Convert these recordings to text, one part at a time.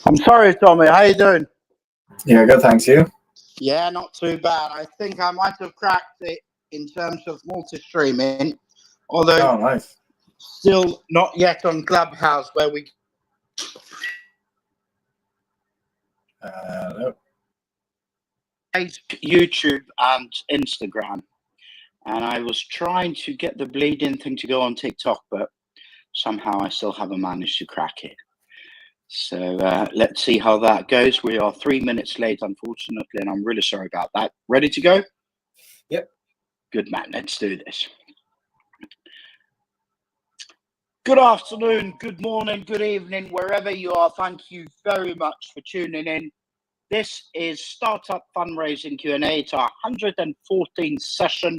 I'm sorry, Tommy. How you doing? Yeah, good, thanks. You? Yeah, not too bad. I think I might have cracked it in terms of multi-streaming, although nice. Still not yet on Clubhouse, where we YouTube and Instagram. And I was trying to get the bleeding thing to go on TikTok, but somehow I still haven't managed to crack it. So let's see how that goes. We are 3 minutes late, unfortunately, and I'm really sorry about that. Ready to go? Yep. Good man. Let's do this. Good afternoon, good morning, good evening, wherever you are. Thank you very much for tuning in. This is Startup Fundraising Q&A. It's our 114th session.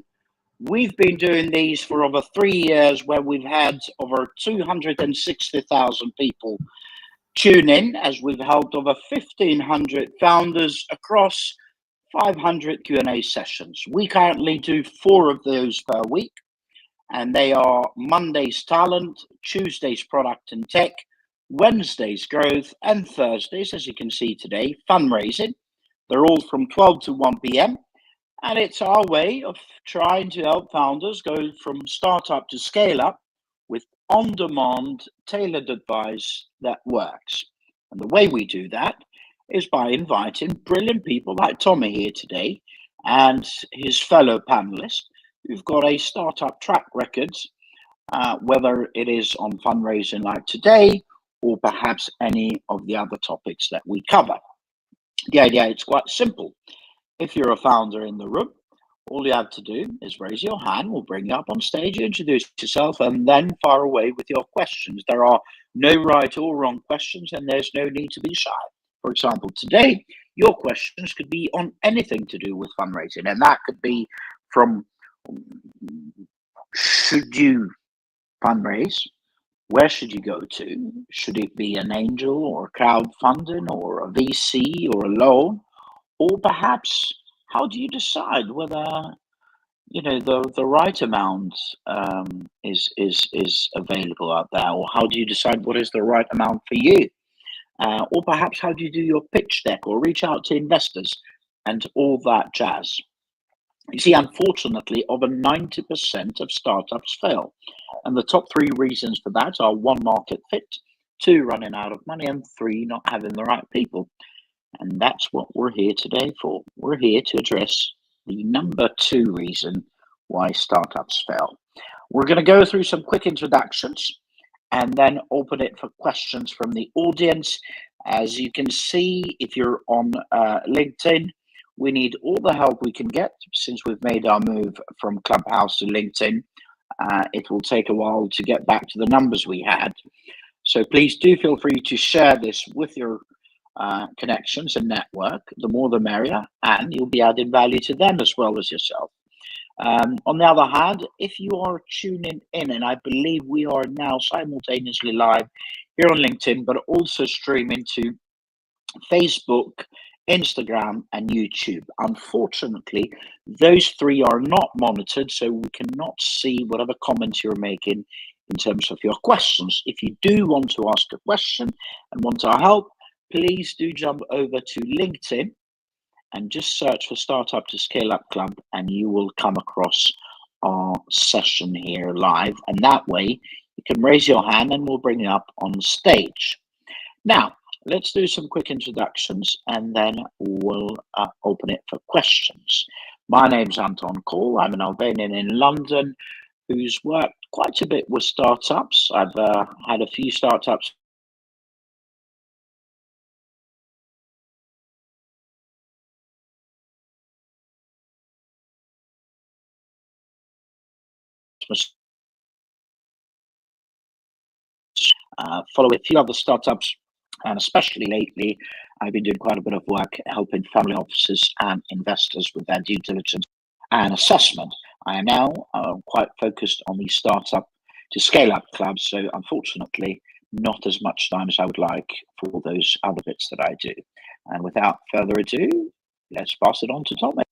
We've been doing these for over 3 years, where we've had over 260,000 people tune in, as we've helped over 1,500 founders across 500 Q&A sessions. We currently do 4 of those per week, and they are Monday's Talent, Tuesday's Product and Tech, Wednesday's Growth, and Thursdays, as you can see today, Fundraising. They're all from 12 to 1 p.m. And it's our way of trying to help founders go from startup to scale up with on-demand, tailored advice that works. And the way we do that is by inviting brilliant people like Tommy here today and his fellow panelists who've got a startup track record, whether it is on fundraising like today or perhaps any of the other topics that we cover. The idea is quite simple. If you're a founder in the room, all you have to do is raise your hand. We'll bring you up on stage, introduce yourself, and then fire away with your questions. There are no right or wrong questions, and there's no need to be shy. For example, today, your questions could be on anything to do with fundraising, and that could be from should you fundraise? Where should you go to? Should it be an angel or crowdfunding or a VC or a loan? Or perhaps, how do you decide whether the right amount is available out there? Or how do you decide what is the right amount for you? Or perhaps, how do you do your pitch deck or reach out to investors and all that jazz? You see, unfortunately, over 90% of startups fail. And the top 3 reasons for that are 1, market fit, 2, running out of money, and 3, not having the right people. And that's what we're here today for. We're here to address the number 2 reason why startups fail. We're going to go through some quick introductions and then open it for questions from the audience. As you can see, if you're on LinkedIn, we need all the help we can get since we've made our move from Clubhouse to LinkedIn. It will take a while to get back to the numbers we had. So please do feel free to share this with your connections and network. The more the merrier, and you'll be adding value to them as well as yourself. On the other hand, if you are tuning in, and I believe we are now simultaneously live here on LinkedIn, but also streaming to Facebook, Instagram, and YouTube. Unfortunately, those 3 are not monitored, so we cannot see whatever comments you're making in terms of your questions. If you do want to ask a question and want our help, please do jump over to LinkedIn and just search for Startup to Scale Up Club, and you will come across our session here live. And that way you can raise your hand and we'll bring you up on stage. Now, let's do some quick introductions and then we'll open it for questions. My name's Anton Cole. I'm an Albanian in London who's worked quite a bit with startups. I've had a few startups follow a few other startups, and especially lately, I've been doing quite a bit of work helping family offices and investors with their due diligence and assessment. I am now quite focused on the Startup to Scale Up Club, so unfortunately, not as much time as I would like for those other bits that I do. And without further ado, let's pass it on to Tommy.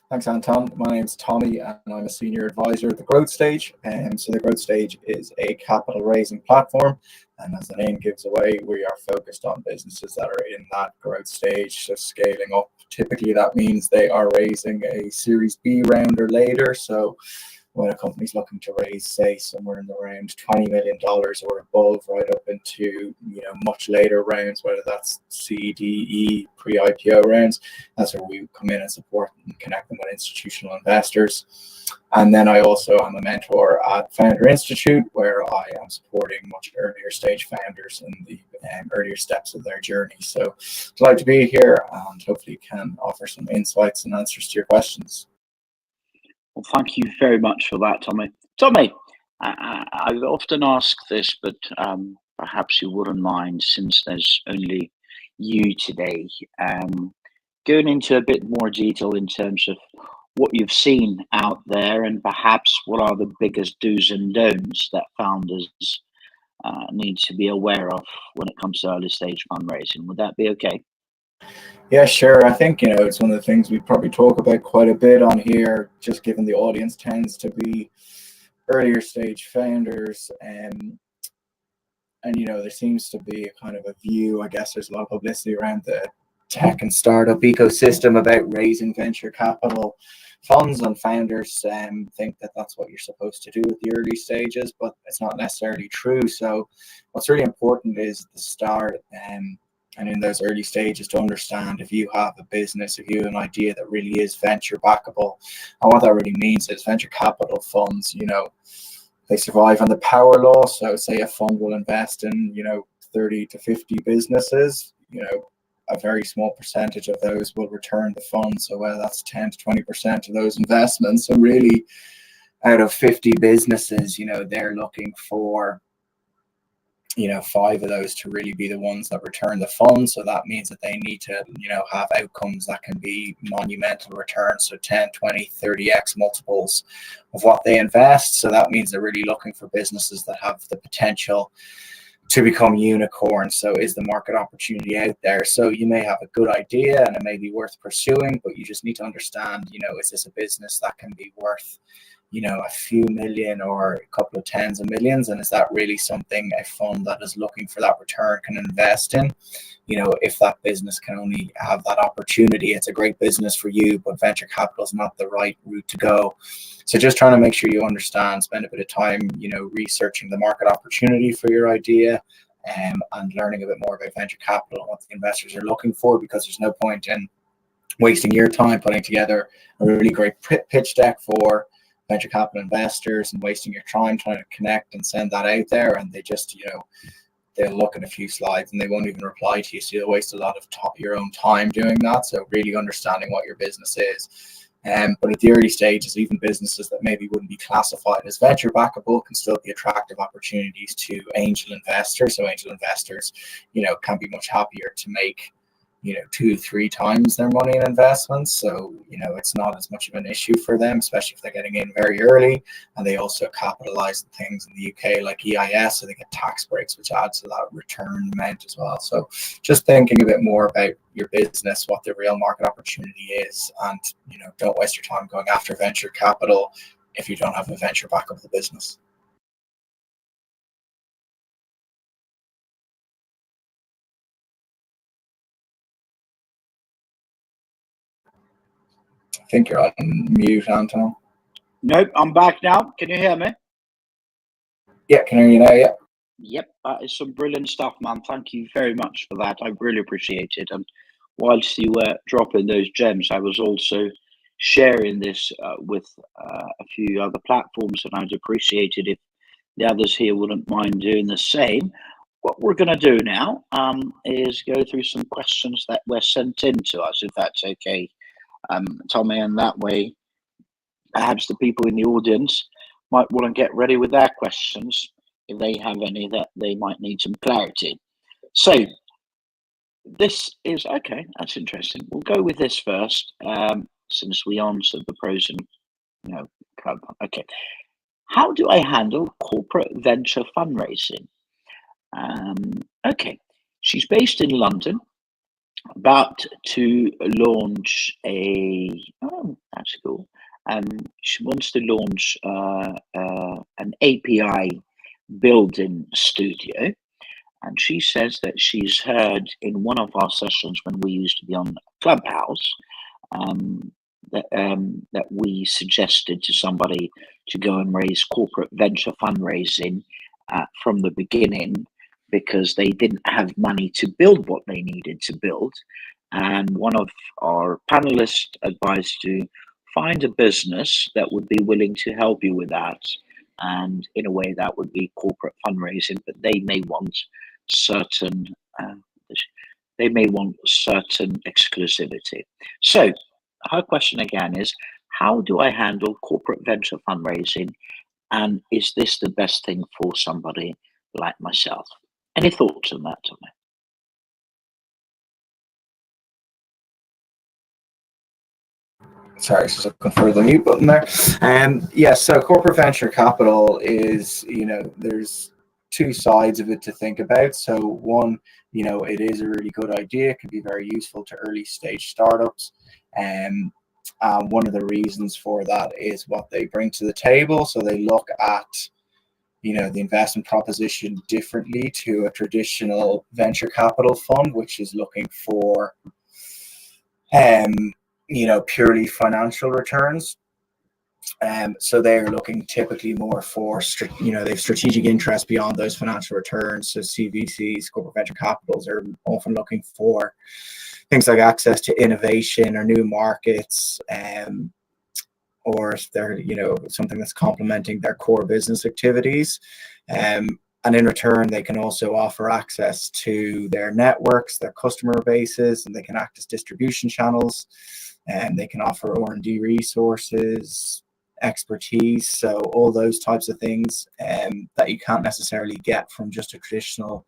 Thanks, Anton. My name's Tommy, and I'm a senior advisor at the Growth Stage. So the Growth Stage is a capital raising platform, and as the name gives away, we are focused on businesses that are in that growth stage, so scaling up. Typically, that means they are raising a Series B round or later. So when a company's looking to raise, say, somewhere in the around $20 million or above, right up into, much later rounds, whether that's C, D, E, pre-IPO rounds, that's where we come in and support and connect them with institutional investors. And then I also am a mentor at Founder Institute, where I am supporting much earlier stage founders in the earlier steps of their journey. So delighted to be here, and hopefully can offer some insights and answers to your questions. Well, thank you very much for that, Tommy. Tommy, I've often asked this, but perhaps you wouldn't mind, since there's only you today, going into a bit more detail in terms of what you've seen out there, and perhaps what are the biggest do's and don'ts that founders need to be aware of when it comes to early stage fundraising. Would that be okay? Yeah, sure. I think, it's one of the things we probably talk about quite a bit on here, just given the audience tends to be earlier stage founders. And there seems to be a kind of a view, I guess there's a lot of publicity around the tech and startup ecosystem about raising venture capital funds, and founders think that that's what you're supposed to do at the early stages, but it's not necessarily true. So what's really important is the start, and in those early stages, to understand if you have a business, if you have an idea that really is venture backable. And what that really means is venture capital funds, they survive on the power law. So say a fund will invest in, 30 to 50 businesses, a very small percentage of those will return the fund. So whether that's 10 to 20% of those investments. So really, out of 50 businesses, they're looking for 5 of those to really be the ones that return the fund. So that means that they need to, have outcomes that can be monumental returns. So 10, 20, 30x multiples of what they invest. So that means they're really looking for businesses that have the potential to become unicorns. So is the market opportunity out there? So you may have a good idea and it may be worth pursuing, but you just need to understand, is this a business that can be worth, a few million or a couple of tens of millions? And is that really something a fund that is looking for that return can invest in? If that business can only have that opportunity, it's a great business for you, but venture capital is not the right route to go. So just trying to make sure you understand, spend a bit of time, researching the market opportunity for your idea, and learning a bit more about venture capital and what the investors are looking for, because there's no point in wasting your time putting together a really great pitch deck for venture capital investors and wasting your time trying to connect and send that out there, and they just, they'll look at a few slides and they won't even reply to you. So you'll waste a lot of your own time doing that. So really understanding what your business is. But at the early stages, even businesses that maybe wouldn't be classified as venture backable can still be attractive opportunities to angel investors. So angel investors, can be much happier to make 2-3 times their money in investments. So, it's not as much of an issue for them, especially if they're getting in very early. And they also capitalize things in the UK like EIS, so they get tax breaks, which adds to that return amount as well. So just thinking a bit more about your business, what the real market opportunity is, and, don't waste your time going after venture capital if you don't have a venture backable business. I think you're on mute, Anton. Nope, I'm back now. Can you hear me? Yeah, can hear you now, yeah. Yep, that is some brilliant stuff, man. Thank you very much for that. I really appreciate it. And whilst you were dropping those gems, I was also sharing this with a few other platforms, and I'd appreciate it if the others here wouldn't mind doing the same. What we're going to do now is go through some questions that were sent in to us, if that's okay, Tommy, and that way perhaps the people in the audience might want to get ready with their questions if they have any that they might need some clarity. So this is okay, that's interesting. We'll go with this first, since we answered the pros and club. Okay, how do I handle corporate venture fundraising? Okay, she's based in London. about to launch that's cool. She wants to launch an API building studio, and she says that she's heard in one of our sessions when we used to be on Clubhouse that we suggested to somebody to go and raise corporate venture fundraising from the beginning, because they didn't have money to build what they needed to build. And one of our panelists advised to find a business that would be willing to help you with that. And in a way, that would be corporate fundraising, but they may want certain exclusivity. So her question again is, how do I handle corporate venture fundraising? And is this the best thing for somebody like myself? Any thoughts on that, Tommy? Sorry, just looking for the mute button there. Yeah, so corporate venture capital is, there's two sides of it to think about. So one, it is a really good idea. It can be very useful to early stage startups. One of the reasons for that is what they bring to the table. So they look at, the investment proposition differently to a traditional venture capital fund, which is looking for, purely financial returns. So they're looking typically more for, they have strategic interest beyond those financial returns. So CVCs, corporate venture capitals, are often looking for things like access to innovation or new markets, or if they're, something that's complementing their core business activities. And in return, they can also offer access to their networks, their customer bases, and they can act as distribution channels. And they can offer R&D resources, expertise, so all those types of things that you can't necessarily get from just a traditional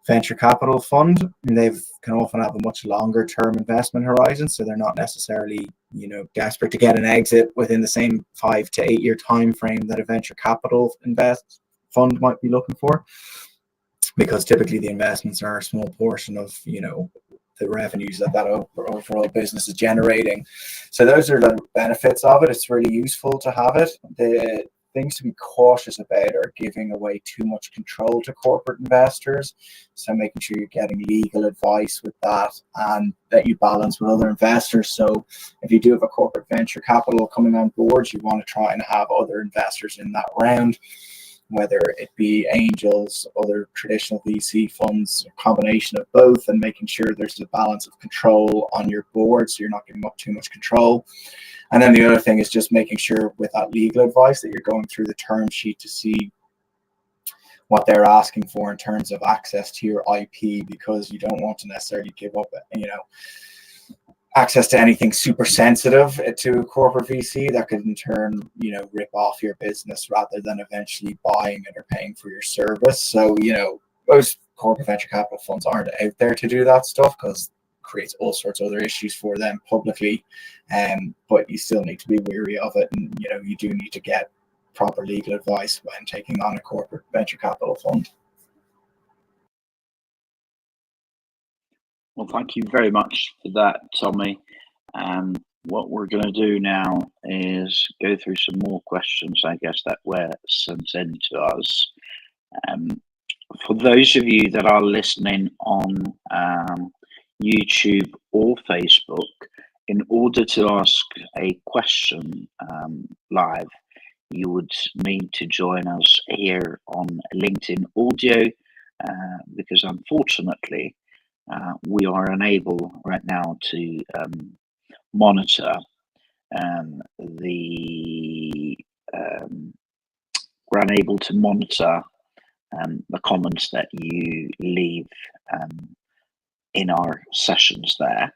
venture capital fund. And they can often have a much longer term investment horizon, so they're not necessarily, desperate to get an exit within the same 5 to 8 year time frame that a venture capital fund might be looking for, because typically the investments are a small portion of, the revenues that overall business is generating. So those are the benefits of it. It's really useful to have it. The things to be cautious about are giving away too much control to corporate investors. So making sure you're getting legal advice with that, and that you balance with other investors. So if you do have a corporate venture capital coming on board, you want to try and have other investors in that round, whether it be angels, other traditional VC funds, a combination of both, and making sure there's a balance of control on your board, so you're not giving up too much control. And then the other thing is just making sure with that legal advice that you're going through the term sheet to see what they're asking for in terms of access to your IP, because you don't want to necessarily give up, access to anything super sensitive to a corporate VC that could in turn, rip off your business rather than eventually buying it or paying for your service. So, most corporate venture capital funds aren't out there to do that stuff, because it creates all sorts of other issues for them publicly. But you still need to be wary of it, and you do need to get proper legal advice when taking on a corporate venture capital fund. Well, thank you very much for that, Tommy. What we're going to do now is go through some more questions, I guess, that were sent in to us. For those of you that are listening on YouTube or Facebook, in order to ask a question live, you would need to join us here on LinkedIn audio, because unfortunately, we are unable right now to monitor we're unable to monitor the comments that you leave in our sessions there.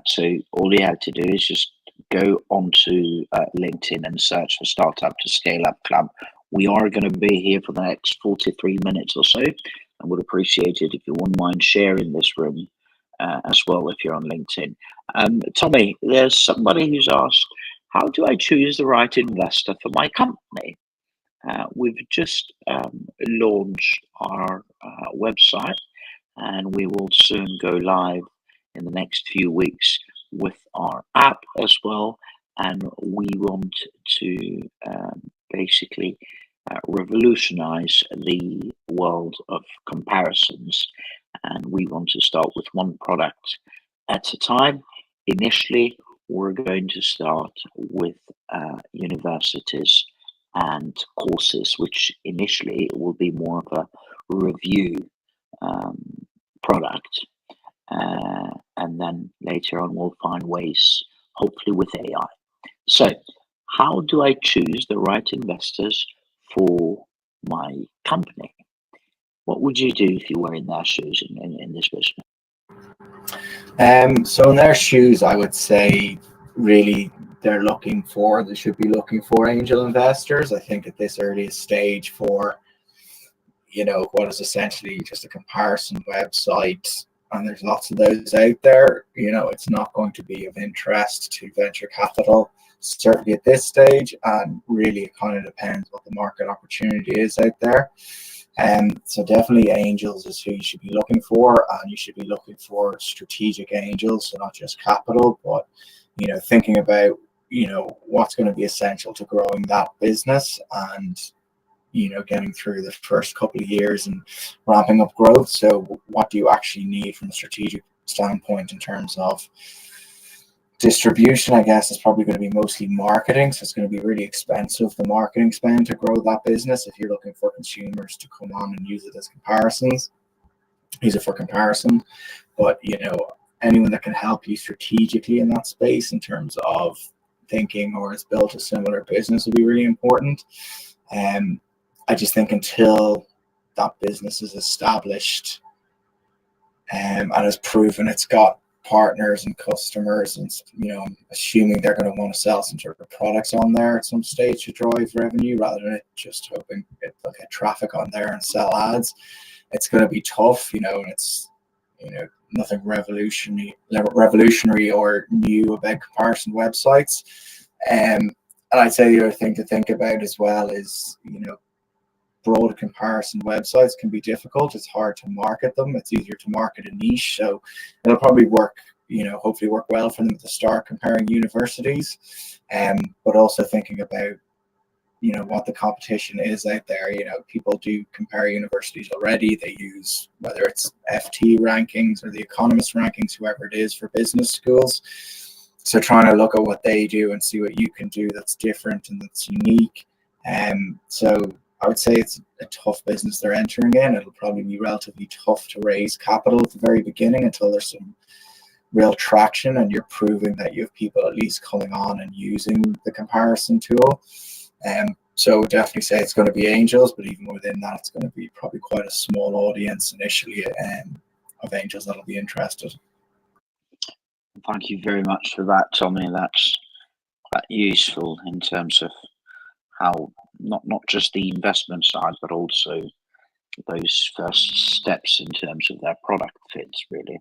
So all you have to do is just go onto LinkedIn and search for Startup to Scale Up Club. We are going to be here for the next 43 minutes or so. I would appreciate it if you wouldn't mind sharing this room as well if you're on LinkedIn. Tommy, there's somebody who's asked, how do I choose the right investor for my company? We've just launched our website, and we will soon go live in the next few weeks with our app as well, and we want to basically revolutionize the world of comparisons, and we want to start with one product at a time. Initially, we're going to start with universities and courses, which initially will be more of a review product, and then later on we'll find ways, hopefully with AI. So how do I choose the right investors for my company? What would you do if you were in their shoes in this business? So in their shoes, I would say really they should be looking for angel investors. I think at this earliest stage for, what is essentially just a comparison website, and there's lots of those out there, it's not going to be of interest to venture capital, certainly at this stage, and really it kind of depends what the market opportunity is out there. So definitely angels is who you should be looking for, and you should be looking for strategic angels, so not just capital, but thinking about what's going to be essential to growing that business, and getting through the first couple of years and ramping up growth. So what do you actually need from a strategic standpoint in terms of distribution? I guess is probably going to be mostly marketing, so it's going to be really expensive, the marketing spend, to grow that business. If you're looking for consumers to come on and use it for comparison, but anyone that can help you strategically in that space in terms of thinking or has built a similar business will be really important. I just think until that business is established and has proven it's got partners and customers, and I'm assuming they're going to want to sell some sort of products on there at some stage to drive revenue, rather than just hoping they'll get traffic on there and sell ads. It's going to be tough, and it's nothing revolutionary or new about comparison websites. And I'd say the other thing to think about as well is broad comparison websites can be difficult. It's hard to market them. It's easier to market a niche. So it'll probably work, hopefully work well for them to start comparing universities. But also thinking about, what the competition is out there. People do compare universities already. They use, whether it's FT rankings or the Economist rankings, whoever it is, for business schools. So trying to look at what they do and see what you can do that's different and that's unique. So I would say it's a tough business they're entering in. It'll probably be relatively tough to raise capital at the very beginning until there's some real traction and you're proving that you have people at least coming on and using the comparison tool. So definitely say it's going to be angels, but even within that, it's going to be probably quite a small audience initially of angels that'll be interested. Thank you very much for that, Tommy. That's quite useful in terms of how not just the investment side, but also those first steps in terms of their product fits, really,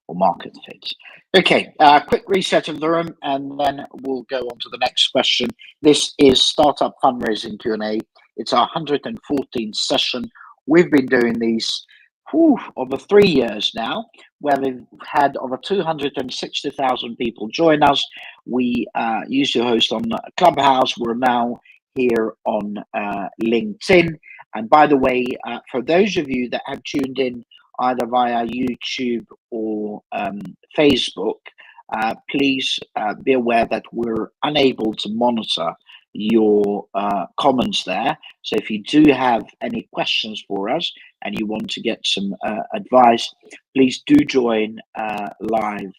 or market fits. Okay, quick reset of the room, and then we'll go on to the next question. This is Startup Fundraising Q&A. It's our 114th session. We've been doing these over 3 years now, where we've had over 260,000 people join us. We used to host on Clubhouse. We're now here on LinkedIn. And by the way, for those of you that have tuned in either via YouTube or Facebook, please be aware that we're unable to monitor your comments there. So if you do have any questions for us and you want to get some advice, please do join live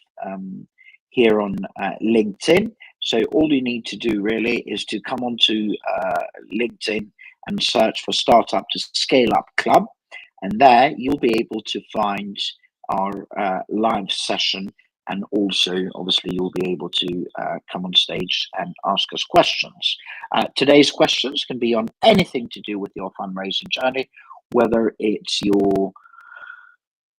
here on LinkedIn. So all you need to do really is to come onto LinkedIn and search for Startup to Scale Up Club, and there you'll be able to find our live session, and also obviously you'll be able to come on stage and ask us questions. Today's questions can be on anything to do with your fundraising journey, whether it's your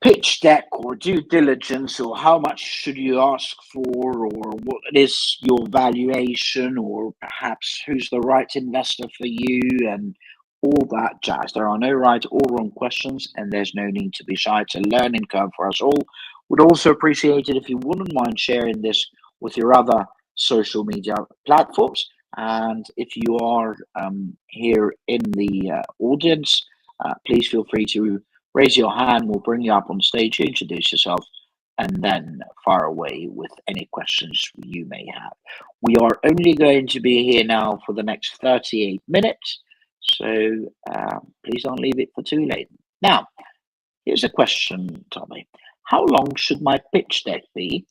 pitch deck or due diligence, or how much should you ask for, or what is your valuation, or perhaps who's the right investor for you, and all that jazz. There are no right or wrong questions, and there's no need to be shy. It's a learning curve for us all. Would also appreciate it if you wouldn't mind sharing this with your other social media platforms. And if you are here in the audience, please feel free to raise your hand. We'll bring you up on stage, introduce yourself, and then fire away with any questions you may have. We are only going to be here now for the next 38 minutes, so please don't leave it for too late. Now, here's a question, Tommy. How long should my pitch deck be?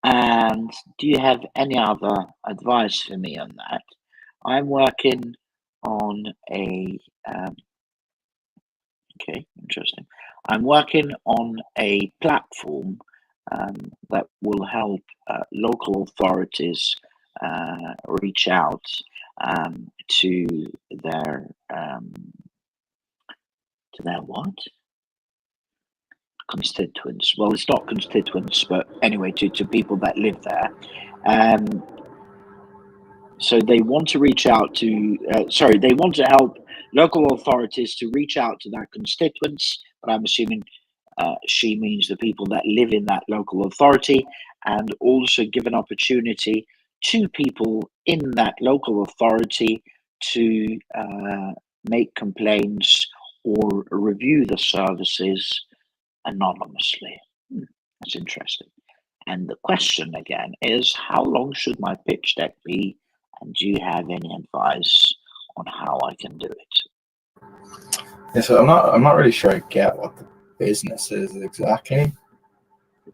And do you have any other advice for me on that? I'm working on a, okay, interesting. I'm working on a platform that will help local authorities reach out to their what? Constituents. Well, it's not constituents, but anyway, to people that live there. So they want to reach out to, they want to help local authorities to reach out to their constituents, but I'm assuming she means the people that live in that local authority, and also give an opportunity to people in that local authority to make complaints or review the services anonymously. That's interesting. And the question again is, how long should my pitch deck be? And do you have any advice on how I can do it? Yeah, so I'm not really sure I get what the business is exactly.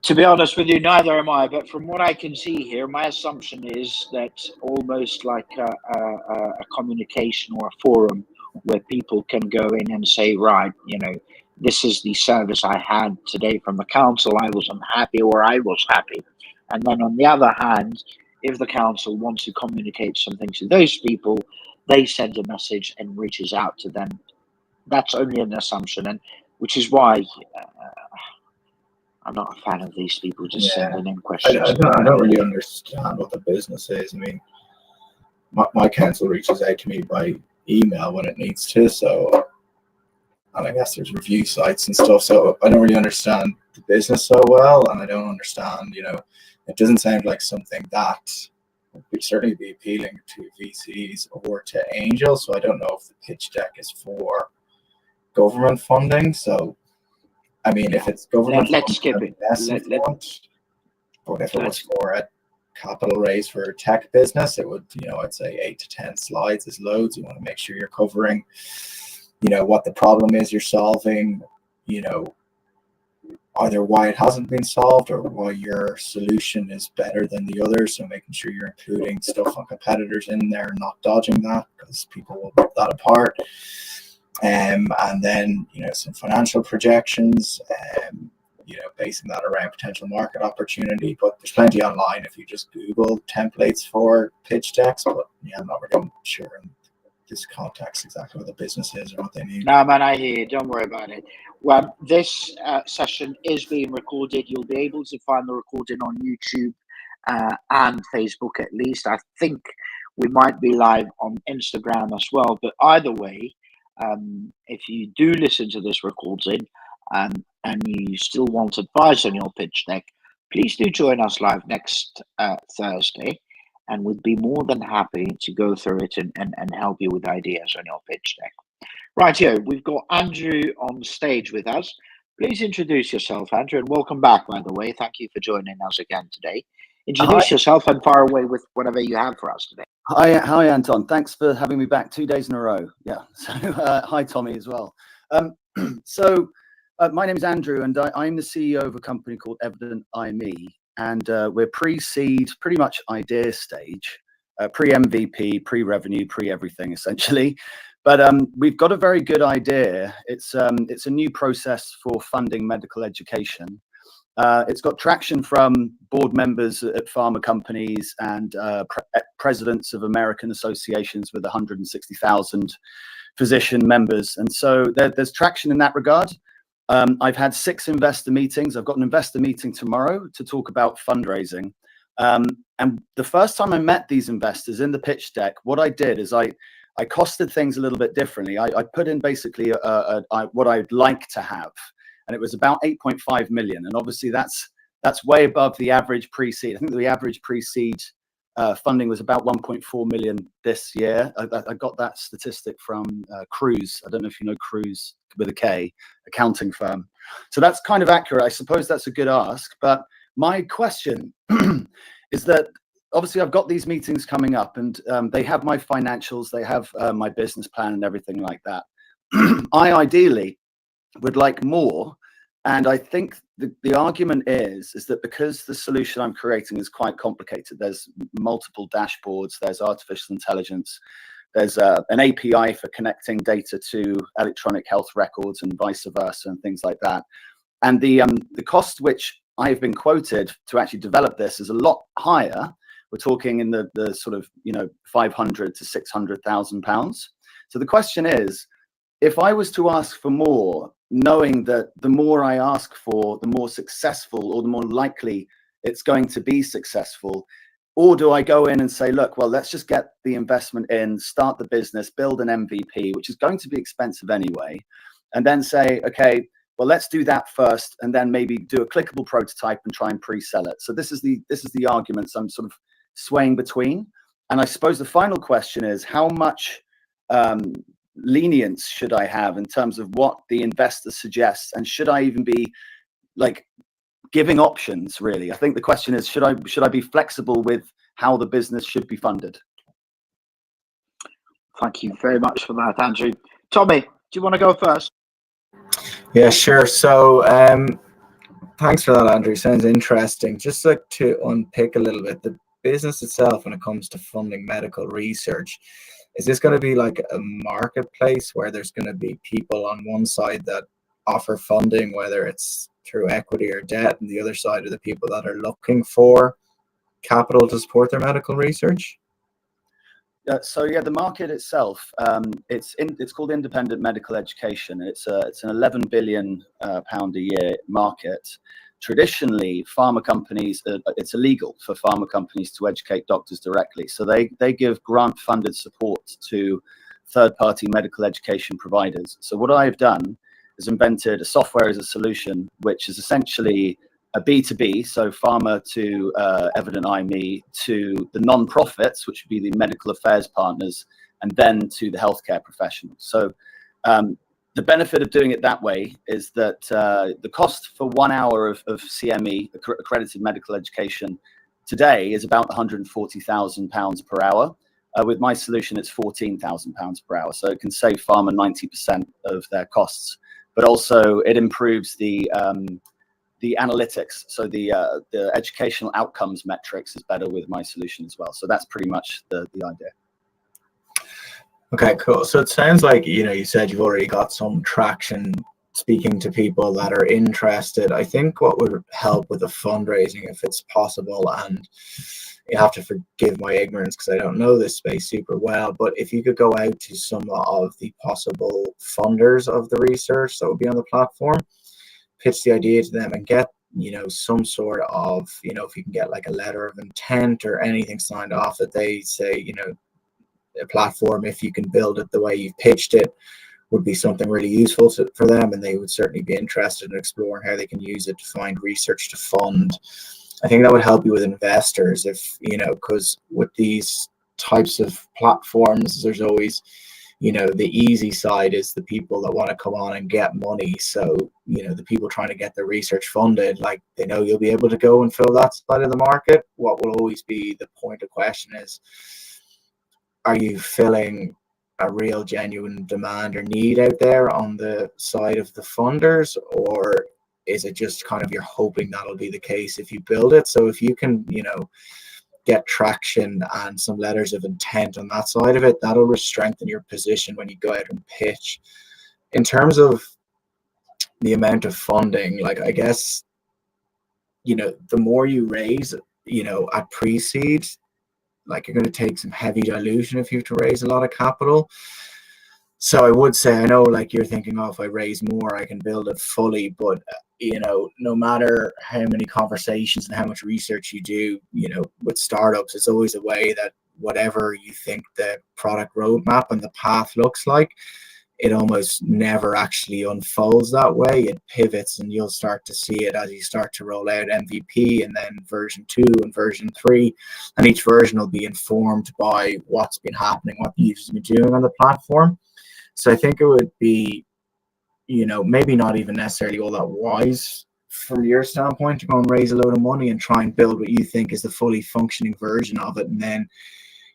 To be honest with you, neither am I. But from what I can see here, my assumption is that almost like a communication or a forum where people can go in and say, right, you know, this is the service I had today from the council. I was unhappy, or I was happy. And then on the other hand, if the council wants to communicate something to those people, they send a message and reaches out to them. That's only an assumption, and which is why I'm not a fan of these people just sending in questions. I don't really understand what the business is. I mean, my council reaches out to me by email when it needs to, so, and I guess there's review sites and stuff, so I don't really understand the business so well, and I don't understand, you know, it doesn't sound like something that would certainly be appealing to VCs or to angels, so I don't know if the pitch deck is for government funding. So I mean, if it's government, let's skip it. But if it was for a capital raise for a tech business, it would, you know, I'd say 8 to 10 slides is loads. You want to make sure you're covering, you know, what the problem is you're solving, you know, either why it hasn't been solved or why your solution is better than the others. So making sure you're including stuff on competitors in there, not dodging that, because people will rip that apart. And then, you know, some financial projections, you know, basing that around potential market opportunity. But there's plenty online if you just Google templates for pitch decks. But yeah, I'm not really sure in this context exactly what the business is or what they need. No, man, I hear you. Don't worry about it. Well, this session is being recorded. You'll be able to find the recording on YouTube and Facebook at least. I think we might be live on Instagram as well. But either way, if you do listen to this recording and you still want advice on your pitch deck, please do join us live next Thursday, and we'd be more than happy to go through it and help you with ideas on your pitch deck. Right here, we've got Andrew on stage with us. Please introduce yourself, Andrew, and welcome back, by the way. Thank you for joining us again today. Introduce yourself and fire away with whatever you have for us today. Hi, Anton. Thanks for having me back 2 days in a row. Yeah. So, hi, Tommy, as well. My name is Andrew, and I'm the CEO of a company called 𝗦𝘂𝗍𝗶, and we're pre-seed, pretty much idea stage, pre-MVP, pre-revenue, pre-everything, essentially. But we've got a very good idea. It's a new process for funding medical education. It's got traction from board members at pharma companies and presidents of American associations with 160,000 physician members. And so there's traction in that regard. I've had 6 investor meetings. I've got an investor meeting tomorrow to talk about fundraising. And the first time I met these investors in the pitch deck, what I did is I costed things a little bit differently. I put in basically what I'd like to have. And it was about 8.5 million. And obviously that's That's way above the average pre-seed. I think the average pre-seed funding was about 1.4 million this year. I got that statistic from Cruz. I don't know if you know Cruz with a K, accounting firm. So that's kind of accurate. I suppose that's a good ask. But my question is that obviously I've got these meetings coming up, and they have my financials, they have my business plan and everything like that. I ideally would like more. And I think the argument is that because the solution I'm creating is quite complicated, there's multiple dashboards, there's artificial intelligence, there's an API for connecting data to electronic health records and vice versa and things like that. And the cost which I've been quoted to actually develop this is a lot higher. We're talking in the sort of, you know, 500 to 600,000 pounds. So the question is, if I was to ask for more, knowing that the more I ask for, the more successful or the more likely it's going to be successful, or do I go in and say, look, well, let's just get the investment in, start the business, build an MVP, which is going to be expensive anyway, and then say, okay, well, let's do that first, and then maybe do a clickable prototype and try and pre-sell it. So this is the arguments I'm sort of swaying between. And I suppose the final question is, how much lenience should I have in terms of what the investor suggests, and should I even be like giving options? Really, I think the question is, should I be flexible with how the business should be funded? Thank you very much for that, Andrew. Tommy, do you want to go first? Yeah, sure. So thanks for that, Andrew. Sounds interesting. Just like to unpick a little bit, the business itself when it comes to funding medical research, is this going to be like a marketplace where there's going to be people on one side that offer funding, whether it's through equity or debt, and the other side are the people that are looking for capital to support their medical research? So yeah, the market itself, it's called independent medical education. It's an 11 billion pound a year market. Traditionally, pharma companies, it's illegal for pharma companies to educate doctors directly. So they give grant-funded support to third-party medical education providers. So what I've done is invented a software as a solution, which is essentially a B2B, so pharma to Evident 𝗦𝘗 to the non-profits, which would be the medical affairs partners, and then to the healthcare professionals. So the benefit of doing it that way is that the cost for 1 hour of CME, accredited medical education, today is about £140,000 per hour. With my solution, it's £14,000 per hour. So it can save pharma 90% of their costs, but also it improves the analytics. So the educational outcomes metrics is better with my solution as well. So that's pretty much the idea. Okay, cool. So it sounds like, you know, you said you've already got some traction speaking to people that are interested. I think what would help with the fundraising, if it's possible, and you have to forgive my ignorance because I don't know this space super well, but if you could go out to some of the possible funders of the research that would be on the platform, pitch the idea to them and get, you know, some sort of, you know, if you can get like a letter of intent or anything signed off that they say, you know, a platform, if you can build it the way you've pitched it, would be something really useful for them, and they would certainly be interested in exploring how they can use it to find research to fund. I think that would help you with investors, if, you know, because with these types of platforms, there's always, you know, the easy side is the people that want to come on and get money. So, you know, the people trying to get their research funded, like, they know you'll be able to go and fill that side of the market. What will always be the point of question is, are you filling a real genuine demand or need out there on the side of the funders, or is it just kind of you're hoping that'll be the case if you build it? So if you can, you know, get traction and some letters of intent on that side of it, that'll strengthen your position when you go out and pitch. In terms of the amount of funding, like, I guess, you know, the more you raise, you know, at pre-seed, like, you're going to take some heavy dilution if you have to raise a lot of capital. So I would say, I know, like, you're thinking, oh, if I raise more, I can build it fully. But, you know, no matter how many conversations and how much research you do, you know, with startups, it's always a way that whatever you think the product roadmap and the path looks like, it almost never actually unfolds that way. It pivots, and you'll start to see it as you start to roll out MVP and then version 2 and version 3. And each version will be informed by what's been happening, what the users have been doing on the platform. So I think it would be, you know, maybe not even necessarily all that wise from your standpoint to go and raise a load of money and try and build what you think is the fully functioning version of it. And then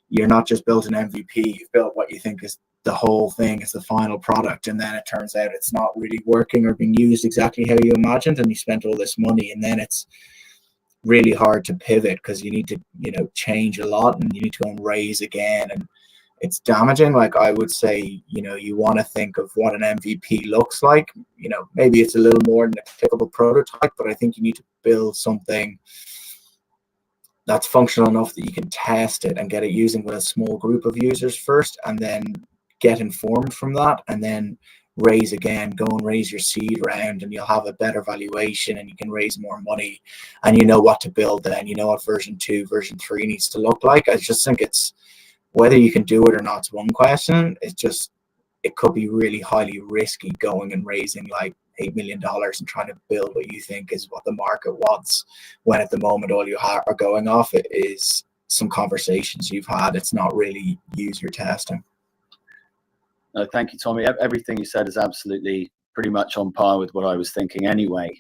you're not just built an MVP, you've built what you think is the whole thing, is the final product, and then it turns out it's not really working or being used exactly how you imagined, and you spent all this money, and then it's really hard to pivot because you need to, you know, change a lot, and you need to go and raise again, and it's damaging. Like, I would say, you know, you want to think of what an MVP looks like. You know, maybe it's a little more than a typical prototype, but I think you need to build something that's functional enough that you can test it and get it using with a small group of users first, and then get informed from that, and then raise again, go and raise your seed round, and you'll have a better valuation, and you can raise more money, and you know what to build then. You know what version 2, version 3 needs to look like. I just think it's, whether you can do it or not is one question. It's just, it could be really highly risky going and raising like $8 million and trying to build what you think is what the market wants, when at the moment all you are going off it is some conversations you've had. It's not really user testing. No, thank you, Tommy. Everything you said is absolutely pretty much on par with what I was thinking anyway.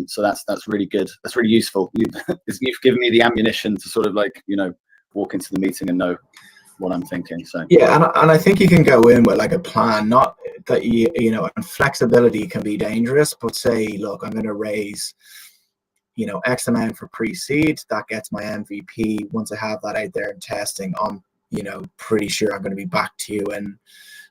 So that's really good. That's really useful. You've given me the ammunition to sort of, like, you know, walk into the meeting and know what I'm thinking. So yeah, and I think you can go in with like a plan, not that you know, and flexibility can be dangerous, but say, look, I'm going to raise, you know, X amount for pre-seed, that gets my MVP. Once I have that out there and testing, I'm, you know, pretty sure I'm going to be back to you in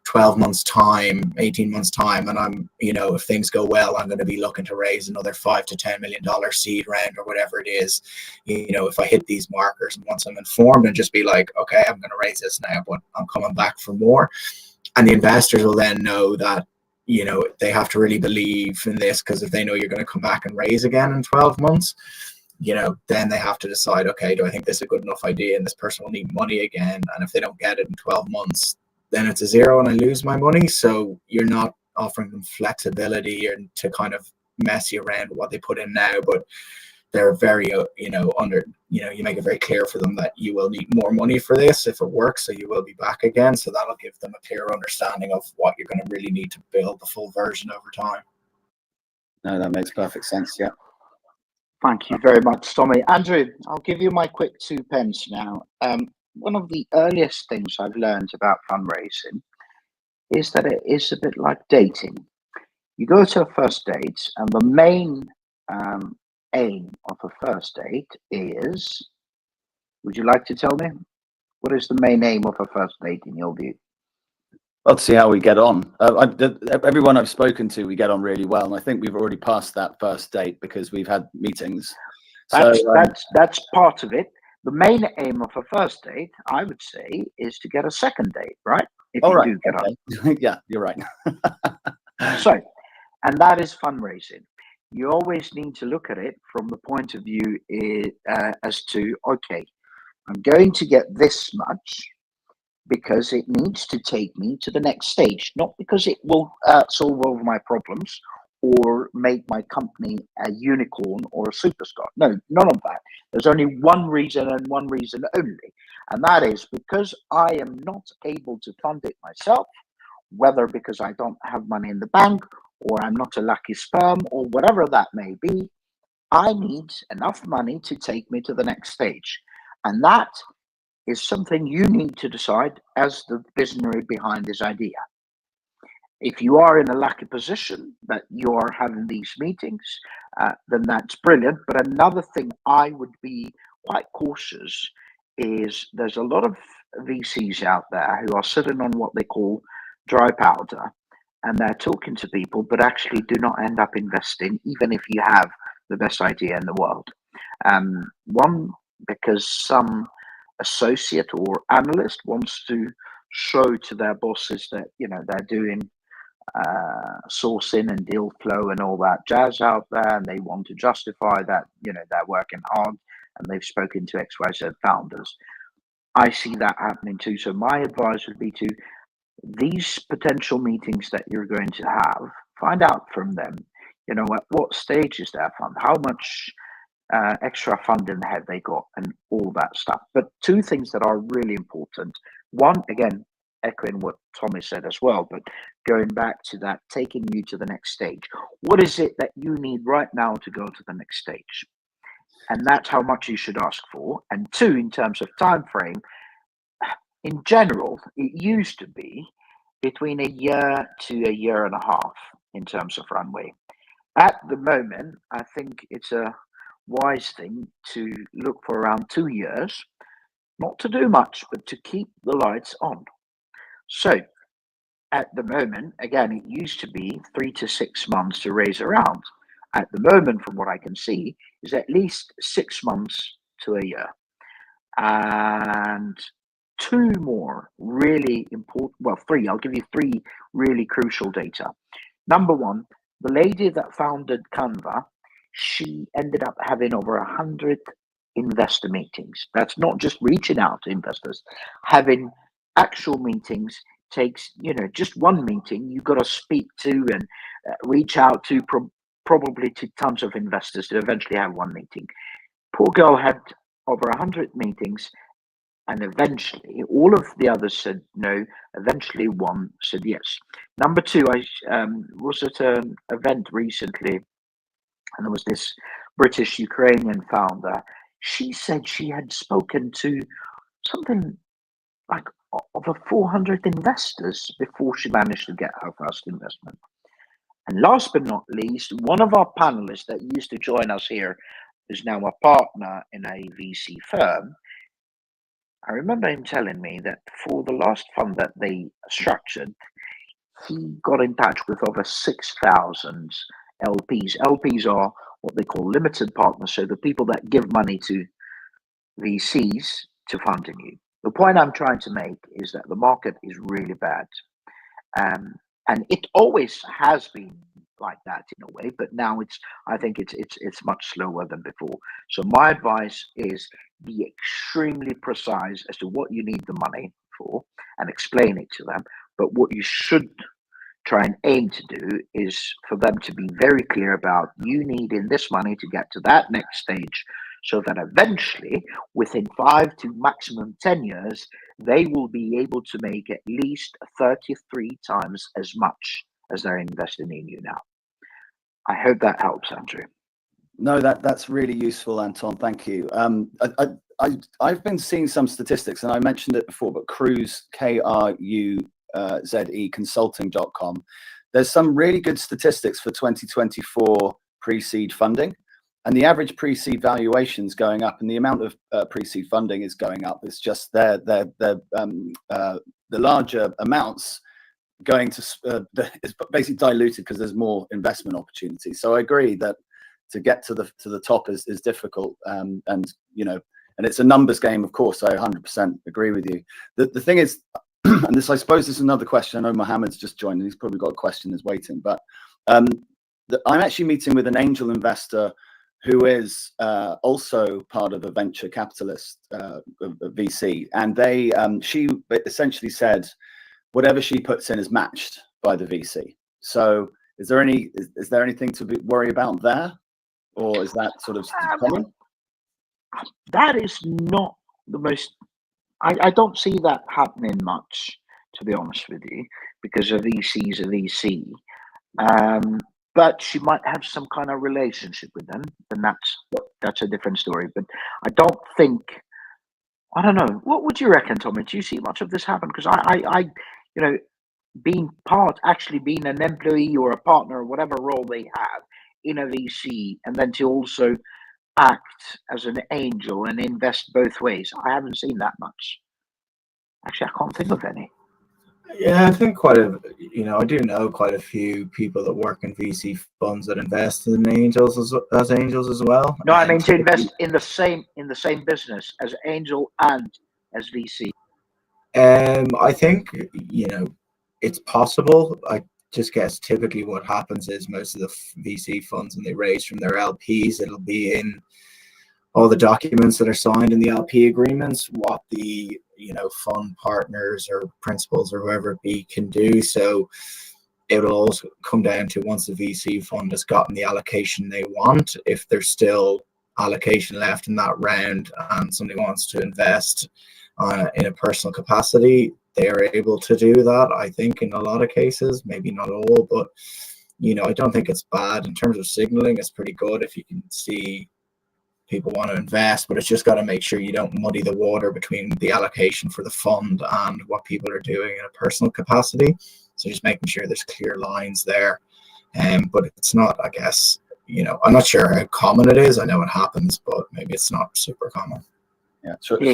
12 months time, 18 months time, and I'm, you know, if things go well, I'm going to be looking to raise another $5 to $10 million seed round or whatever it is. You know, if I hit these markers, and once I'm informed, and just be like, okay, I'm going to raise this now, but I'm coming back for more. And the investors will then know that, you know, they have to really believe in this, because if they know you're going to come back and raise again in 12 months, you know, then they have to decide, okay, do I think this is a good enough idea, and this person will need money again? And if they don't get it in 12 months, then it's a zero and I lose my money. So you're not offering them flexibility or to kind of mess you around with what they put in now, but they're very, you know, you make it very clear for them that you will need more money for this if it works, so you will be back again. So that'll give them a clear understanding of what you're going to really need to build the full version over time. No, that makes perfect sense. Yeah. Thank you very much, Tommy. Andrew, I'll give you my quick 2 pence now. One of the earliest things I've learned about fundraising is that it is a bit like dating. You go to a first date, and the main aim of a first date is, would you like to tell me? What is the main aim of a first date in your view? Well, to see how we get on. Everyone I've spoken to, we get on really well, and I think we've already passed that first date because we've had meetings. That's part of it. The main aim of a first date, I would say, is to get a second date, right? If you do get on. Yeah, you're right. So, and that is fundraising. You always need to look at it from the point of view as to, okay, I'm going to get this much because it needs to take me to the next stage, not because it will solve all of my problems or make my company a unicorn or a superstar. No, none of that. There's only one reason, and one reason only. And that is because I am not able to fund it myself, whether because I don't have money in the bank, or I'm not a lucky sperm, or whatever that may be. I need enough money to take me to the next stage. And that is something you need to decide as the visionary behind this idea. If you are in a lucky position that you are having these meetings, then that's brilliant. But another thing I would be quite cautious is there's a lot of VCs out there who are sitting on what they call dry powder, and they're talking to people, but actually do not end up investing, even if you have the best idea in the world. One, because some associate or analyst wants to show to their bosses that, you know, they're doing sourcing and deal flow and all that jazz out there, and they want to justify that, you know, they're working hard and they've spoken to XYZ founders. I see that happening too. So my advice would be to these potential meetings that you're going to have, find out from them, you know, at what stage is their fund, how much extra funding have they got, and all that stuff. But two things that are really important. One, again, echoing what Tommy said as well, but going back to that, taking you to the next stage. What is it that you need right now to go to the next stage? And that's how much you should ask for. And two, in terms of time frame, in general, it used to be between a year to a year and a half in terms of runway. At the moment, I think it's a wise thing to look for around 2 years, not to do much, but to keep the lights on. So at the moment, again, it used to be 3 to 6 months to raise a round. At the moment, from what I can see, is at least 6 months to a year. And two more really important, well, three, I'll give you three really crucial data. Number one, the lady that founded Canva, she ended up having over 100 investor meetings. That's not just reaching out to investors. Having actual meetings takes, you know, just one meeting you've got to speak to and reach out to probably to tons of investors to eventually have one meeting. Poor girl had over 100 meetings, and eventually all of the others said no. Eventually one said yes. Number two, I was at an event recently, and there was this British Ukrainian founder. She said she had spoken to something like over 400 investors before she managed to get her first investment. And last but not least, one of our panelists that used to join us here is now a partner in a VC firm. I remember him telling me that for the last fund that they structured, he got in touch with over 6,000 LPs. LPs are what they call limited partners, so the people that give money to VCs to funding you. The point I'm trying to make is that the market is really bad. And it always has been like that in a way, but now I think it's much slower than before. So my advice is be extremely precise as to what you need the money for and explain it to them. But what you should try and aim to do is for them to be very clear about you needing this money to get to that next stage, so that eventually within 5 to maximum 10 years, they will be able to make at least 33 times as much as they're investing in you now. I hope that helps, Andrew. No, that's really useful, Anton. Thank you. I've been seeing some statistics, and I mentioned it before, but Crowdfunding consulting.com. There's some really good statistics for 2024 pre-seed funding, and the average pre-seed valuation is going up, and the amount of pre-seed funding is going up. It's just the larger amounts going to it's basically diluted because there's more investment opportunities. So I agree that to get to the top is difficult, and you know, and it's a numbers game, of course. I 100% agree with you. The thing is, and this, I suppose, is another question. I know Mohammed's just joined, and he's probably got a question that's waiting. But I'm actually meeting with an angel investor who is also part of a venture capitalist VC, and she essentially said whatever she puts in is matched by the VC. So is there anything to worry about there, or is that sort of common? That is not the most. I don't see that happening much, to be honest with you, because a VC is a VC. But she might have some kind of relationship with them, and that's a different story. But I don't think. I don't know. What would you reckon, Tommy? Do you see much of this happen? Because I you know, actually being an employee or a partner or whatever role they have in a VC, and then to also act as an angel and invest both ways. I haven't seen that much. Actually, I can't think of any. Yeah, I think I do know quite a few people that work in VC funds that invest in angels as angels as well. No, I mean to invest in the same business as angel and as VC. I think, you know, it's possible. I just guess typically what happens is most of the VC funds, when they raise from their LPs, it'll be in all the documents that are signed in the LP agreements, what the fund partners or principals or whoever it be can do. So it'll also come down to, once the VC fund has gotten the allocation they want, if there's still allocation left in that round and somebody wants to invest in a personal capacity, they are able to do that, I think, in a lot of cases, maybe not all, but I don't think it's bad in terms of signaling. It's pretty good if you can see people want to invest, but it's just got to make sure you don't muddy the water between the allocation for the fund and what people are doing in a personal capacity. So just making sure there's clear lines there. But it's not, I guess, I'm not sure how common it is. I know it happens, but maybe it's not super common. Yeah, sorry,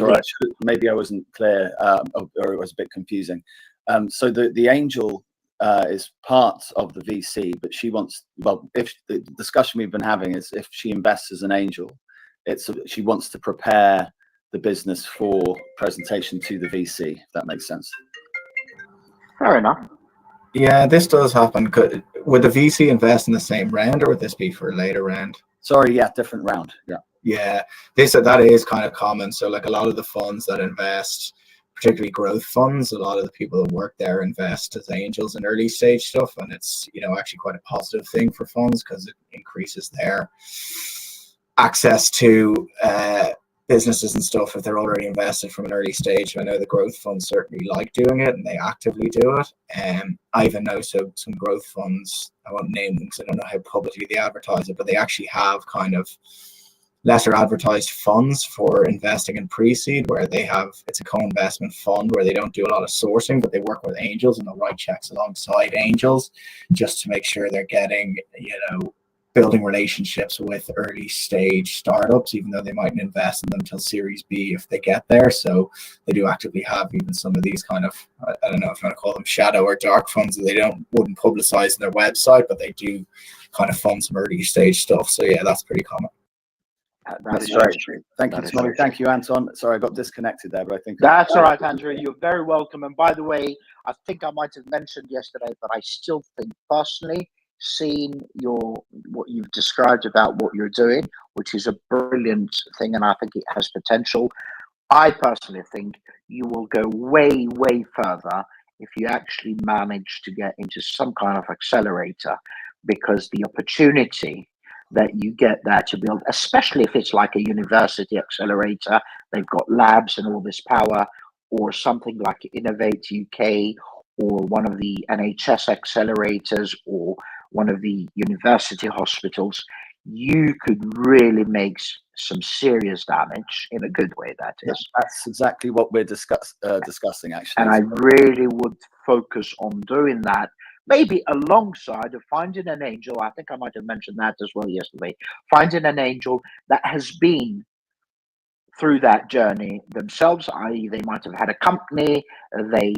maybe I wasn't clear, or it was a bit confusing. So the angel is part of the VC, but she wants, if the discussion we've been having is if she invests as an angel, she wants to prepare the business for presentation to the VC, if that makes sense. Fair enough. Yeah, this does happen. Would the VC invest in the same round, or would this be for a later round? Sorry, yeah, different round. Yeah, that is kind of common. So like a lot of the funds that invest, particularly growth funds, a lot of the people that work there invest as angels in early stage stuff, and it's actually quite a positive thing for funds because it increases their access to businesses and stuff if they're already invested from an early stage. I know the growth funds certainly like doing it, and they actively do it. I even know some growth funds, I won't name them because I don't know how publicly they advertise it, but they actually have kind of lesser advertised funds for investing in pre-seed, where it's a co-investment fund where they don't do a lot of sourcing, but they work with angels and they'll write checks alongside angels just to make sure they're getting, building relationships with early stage startups, even though they mightn't invest in them until Series B if they get there. So they do actively have even some of these kind of, I don't know if you want to call them shadow or dark funds, that they wouldn't publicize in their website, but they do kind of fund some early stage stuff. So yeah, that's pretty common. That's right. Thank you, Tommy. Thank you, Anton. Sorry, I got disconnected there, but I think that's all right, Andrew. You're very welcome. And by the way, I think I might have mentioned yesterday, but I still think personally, seeing what you've described about what you're doing, which is a brilliant thing, and I think it has potential. I personally think you will go way, way further if you actually manage to get into some kind of accelerator, because the opportunity that you get there to build, especially if it's like a university accelerator, they've got labs and all this power, or something like Innovate UK, or one of the NHS accelerators, or one of the university hospitals, you could really make some serious damage in a good way, that is. Yeah, that's exactly what we're discussing, actually. And I really would focus on doing that, maybe alongside of finding an angel. I think I might have mentioned that as well yesterday. Finding an angel that has been through that journey themselves, i.e. they might have had a company, they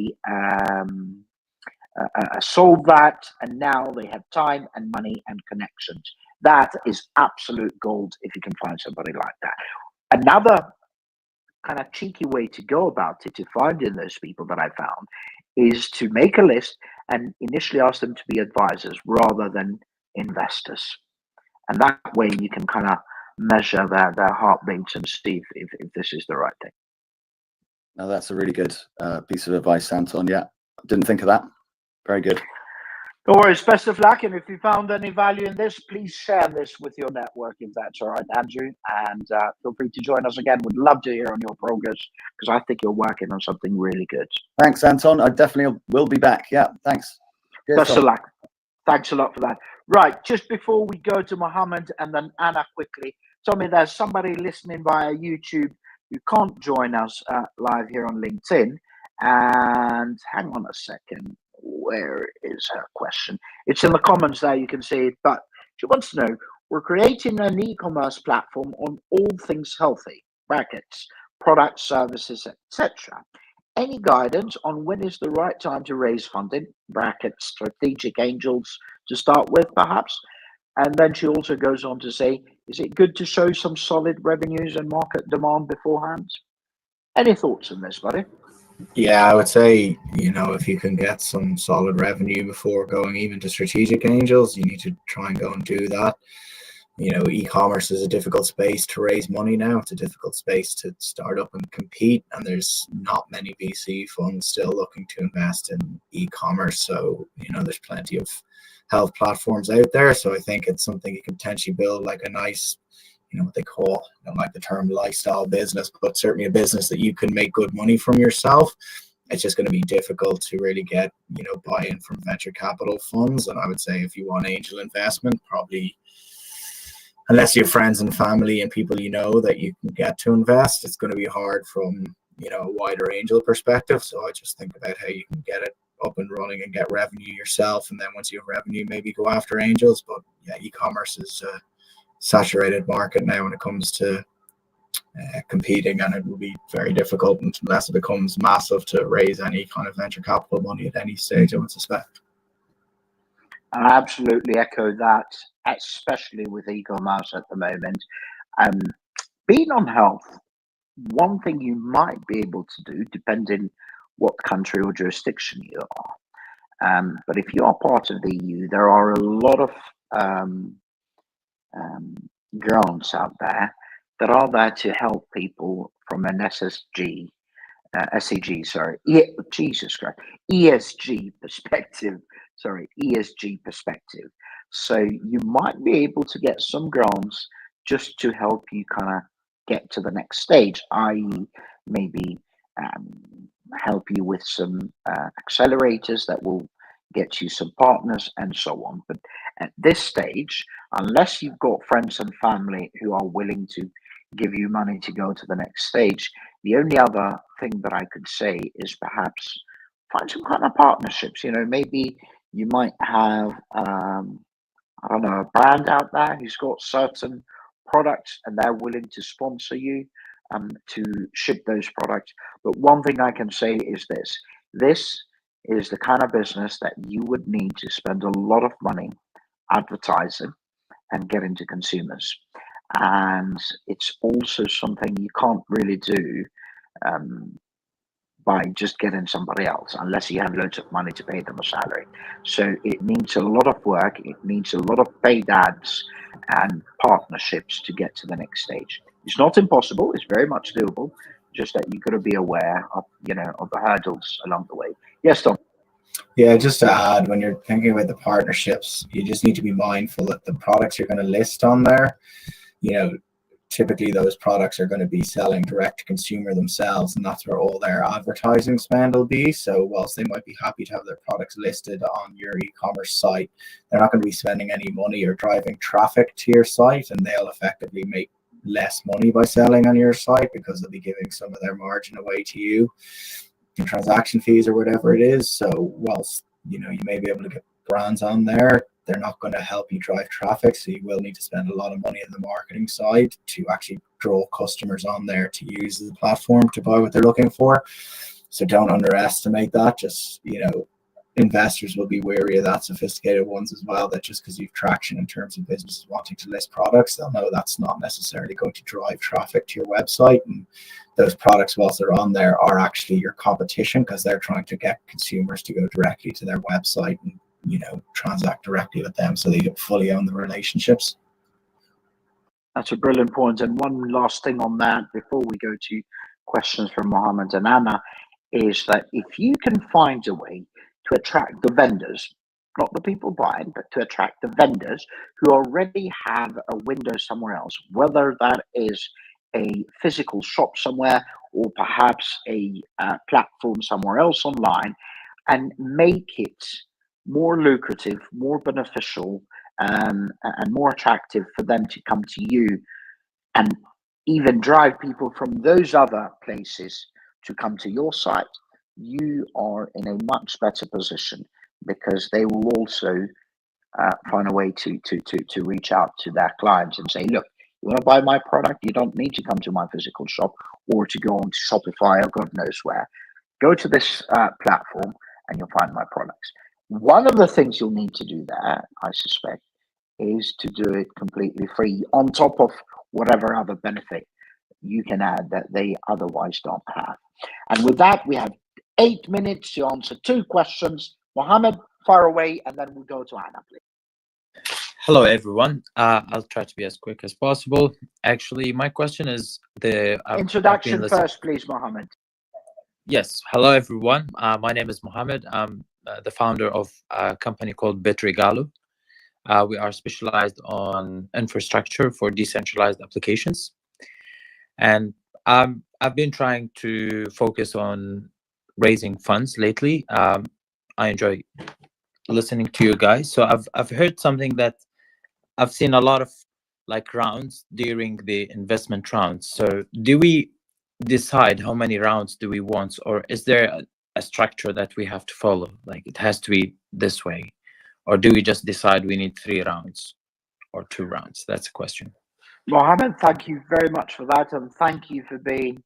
sold that, and now they have time and money and connections. That is absolute gold if you can find somebody like that. Another kind of cheeky way to go about it, to finding those people that I found, is to make a list and initially ask them to be advisors rather than investors. And that way you can kind of measure their heartbeats and see if this is the right thing. Now that's a really good piece of advice, Anton. Yeah, didn't think of that. Very good. No worries. Best of luck. And if you found any value in this, please share this with your network, if that's all right, Andrew. And feel free to join us again. Would love to hear on your progress, because I think you're working on something really good. Thanks, Anton. I definitely will be back. Yeah, thanks. Best of luck. Thanks a lot for that. Right. Just before we go to Mohammed and then Anna quickly, Tommy, there's somebody listening via YouTube who can't join us live here on LinkedIn. And hang on a second. Where is her question? It's in the comments there, you can see it, but she wants to know, we're creating an e-commerce platform on all things healthy, brackets, products, services, etc. Any guidance on when is the right time to raise funding, brackets, strategic angels to start with, perhaps? And then she also goes on to say, is it good to show some solid revenues and market demand beforehand? Any thoughts on this, buddy? Yeah, I would say, if you can get some solid revenue before going even to strategic angels, you need to try and go and do that. e-commerce is a difficult space to raise money now. It's a difficult space to start up and compete, and there's not many VC funds still looking to invest in e-commerce. So, there's plenty of health platforms out there. So I think it's something you can potentially build like a nice, what they call, I don't like the term lifestyle business, but certainly a business that you can make good money from yourself. It's just going to be difficult to really get, buy-in from venture capital funds. And I would say if you want angel investment, probably, unless you have friends and family and people that you can get to invest, it's going to be hard from, a wider angel perspective. So I just think about how you can get it up and running and get revenue yourself. And then once you have revenue, maybe go after angels. But yeah, e-commerce is a saturated market now when it comes to competing, and it will be very difficult unless it becomes massive to raise any kind of venture capital money at any stage, I would suspect. I absolutely echo that, especially with e-commerce at the moment. Being on health, one thing you might be able to do, depending what country or jurisdiction you are, but if you are part of the EU, there are a lot of grants out there that are there to help people from an ESG perspective. So you might be able to get some grants just to help you kind of get to the next stage, i.e. maybe help you with some accelerators that will get you some partners and so on. But at this stage, unless you've got friends and family who are willing to give you money to go to the next stage, the only other thing that I could say is perhaps find some kind of partnerships. Maybe you might have I don't know, a brand out there who's got certain products and they're willing to sponsor you to ship those products. But one thing I can say is this is the kind of business that you would need to spend a lot of money advertising and getting to consumers. And it's also something you can't really do by just getting somebody else, unless you have loads of money to pay them a salary. So it needs a lot of work. It needs a lot of paid ads and partnerships to get to the next stage. It's not impossible. It's very much doable. Just that you've got to be aware of, of the hurdles along the way. Yes, Tom. Yeah, just to add, when you're thinking about the partnerships, you just need to be mindful that the products you're going to list on there, typically those products are going to be selling direct to consumer themselves, and that's where all their advertising spend will be. So whilst they might be happy to have their products listed on your e-commerce site, they're not going to be spending any money or driving traffic to your site, and they'll effectively make less money by selling on your site because they'll be giving some of their margin away to you in transaction fees or whatever it is. So whilst you may be able to get brands on there, they're not going to help you drive traffic. So you will need to spend a lot of money on the marketing side to actually draw customers on there to use the platform to buy what they're looking for. So don't underestimate that. Just, investors will be wary of that, sophisticated ones as well, that just because you've traction in terms of businesses wanting to list products, they'll know that's not necessarily going to drive traffic to your website. And those products, whilst they're on there, are actually your competition because they're trying to get consumers to go directly to their website and transact directly with them, so they fully own the relationships. That's a brilliant point. And one last thing on that before we go to questions from Mohammed and Anna is that if you can find a way to attract the vendors, not the people buying, but to attract the vendors who already have a window somewhere else, whether that is a physical shop somewhere or perhaps a platform somewhere else online, and make it more lucrative, more beneficial, and more attractive for them to come to you, and even drive people from those other places to come to your site, you are in a much better position because they will also find a way to reach out to their clients and say, look, you want to buy my product? You don't need to come to my physical shop or to go on to Shopify or God knows where. Go to this platform and you'll find my products. One of the things you'll need to do there, I suspect, is to do it completely free on top of whatever other benefit you can add that they otherwise don't have. And with that, we have 8 minutes to answer 2 questions. Mohammed, fire away, and then we'll go to Anna, please. Hello, everyone. I'll try to be as quick as possible. Actually, my question is I've Introduction been listening. first, please, Mohammed. Yes. Hello, everyone. My name is Mohammed. I'm the founder of a company called 𝗦𝘁𝗿 𝗙𝗂. We are specialized on infrastructure for decentralized applications. And I've been trying to focus on raising funds lately. I enjoy listening to you guys. So I've heard something that I've seen a lot of like rounds during the investment rounds. So do we decide how many rounds do we want, or is there a structure that we have to follow? Like it has to be this way, or do we just decide we need 3 rounds or 2 rounds? That's a question. Mohammed, thank you very much for that, and thank you for being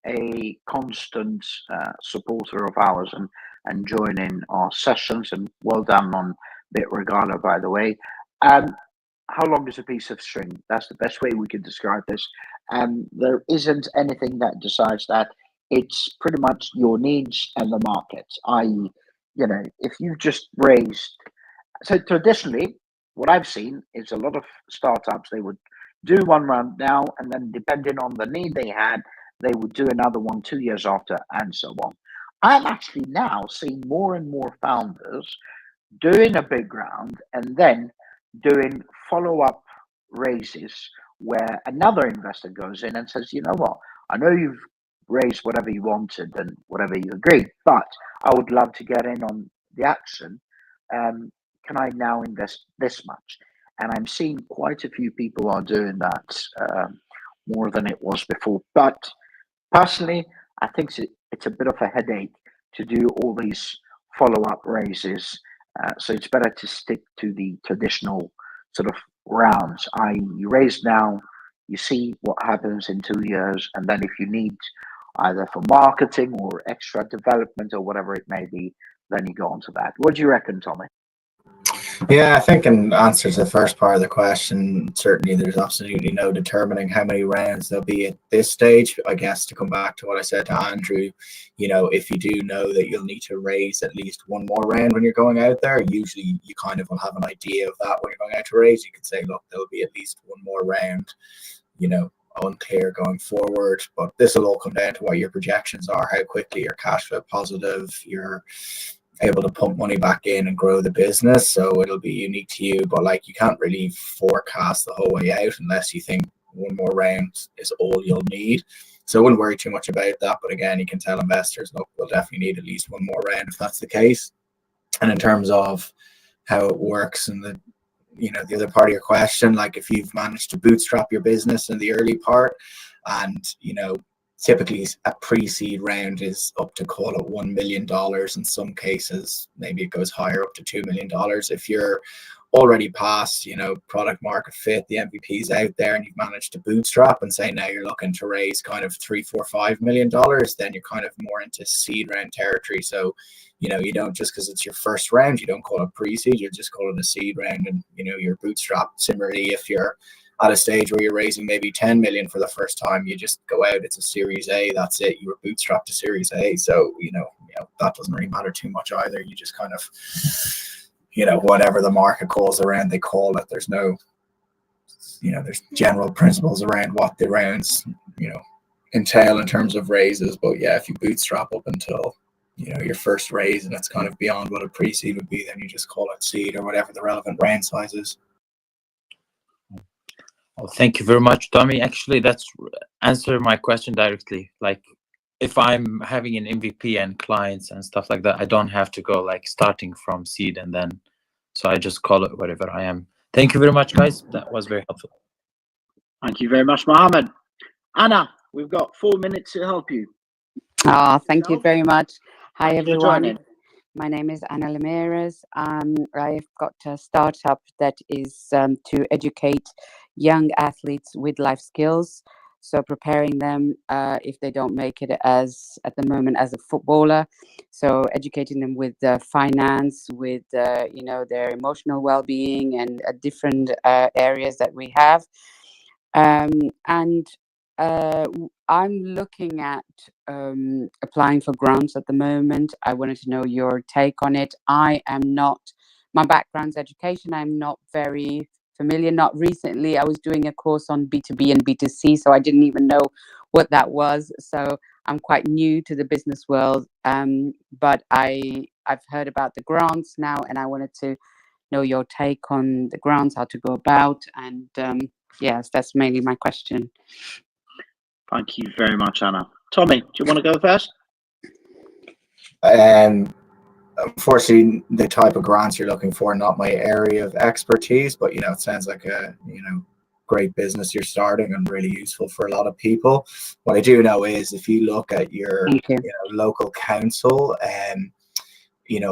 a constant supporter of ours and joining our sessions. And well done on 𝗦𝘁𝗿 𝗙𝗂, by the way. How long is a piece of string? That's the best way we can describe this. There isn't anything that decides that. It's pretty much your needs and the market. I.e., you know, if you've just raised. So traditionally, what I've seen is a lot of startups, they would do 1 round now, and then depending on the need they had, they would do another one 2 years after, and so on. I'm actually now seeing more and more founders doing a big round and then doing follow-up raises where another investor goes in and says, you know what, I know you've raised whatever you wanted and whatever you agreed, but I would love to get in on the action. Can I now invest this much? And I'm seeing quite a few people are doing that more than it was before. But personally, I think it's a bit of a headache to do all these follow-up raises. So it's better to stick to the traditional sort of rounds. You raise now, you see what happens in 2 years, and then if you need either for marketing or extra development or whatever it may be, then you go on to that. What do you reckon, Tommy? Yeah, I think in answer to the first part of the question, certainly there's absolutely no determining how many rounds there'll be at this stage. I guess to come back to what I said to Andrew, you know, if you do know that you'll need to raise at least 1 more round when you're going out there, usually you kind of will have an idea of that when you're going out to raise. You can say, look, there'll be at least 1 more round, you know, unclear going forward, but this will all come down to what your projections are, how quickly you're cash flow positive, you're able to pump money back in and grow the business. So it'll be unique to you, but like you can't really forecast the whole way out unless you think 1 more round is all you'll need. So I wouldn't worry too much about that. But again, you can tell investors, look, we'll definitely need at least 1 more round if that's the case. And in terms of how it works and the, you know, the other part of your question, like if you've managed to bootstrap your business in the early part, and you know, typically a pre-seed round is up to, call it $1 million. In some cases, maybe it goes higher, up to $2 million. If you're already past, you know, product market fit, the MVP's out there, and you've managed to bootstrap and say now you're looking to raise kind of $3, $4, $5 million, then you're kind of more into seed round territory. So, you know, you don't, just because it's your first round, you don't call it pre-seed, you just call it a seed round, and you know, you're bootstrapped. Similarly, if you're at a stage where you're raising maybe 10 million for the first time, you just go out, it's a Series A, that's it, you were bootstrapped to Series A. So, you know, that doesn't really matter too much either. You just kind of, you know, whatever the market calls around, they call it. There's no, you know, there's general principles around what the rounds, you know, entail in terms of raises. But yeah, if you bootstrap up until, you know, your first raise and it's kind of beyond what a pre-seed would be, then you just call it seed or whatever the relevant round size is. Well, thank you very much, Tommy. Actually, that's answer my question directly. Like, if I'm having an MVP and clients and stuff like that, I don't have to go like starting from seed and then, so I just call it whatever I am. Thank you very much, guys. That was very helpful. Thank you very much, Mohammed. Anna, we've got 4 minutes to help you. Thank you very much. Hi, Thank you for everyone. joining. My name is Anna Lemires. I've got a startup that is to educate young athletes with life skills. So preparing them if they don't make it as at the moment as a footballer. So educating them with finance, with you know, their emotional well-being and different areas that we have. I'm looking at applying for grants at the moment. I wanted to know your take on it. I am not, my background's education. I'm not very familiar. Not recently, I was doing a course on B2B and B2C, so I didn't even know what that was. So I'm quite new to the business world, but I've heard about the grants now, and I wanted to know your take on the grants, how to go about, and yes, that's mainly my question. Thank you very much, Anna. Tommy, do you want to go first? Unfortunately, the type of grants you're looking for, not my area of expertise, but it sounds like a great business you're starting and really useful for a lot of people. What I do know is if you look at your local council, a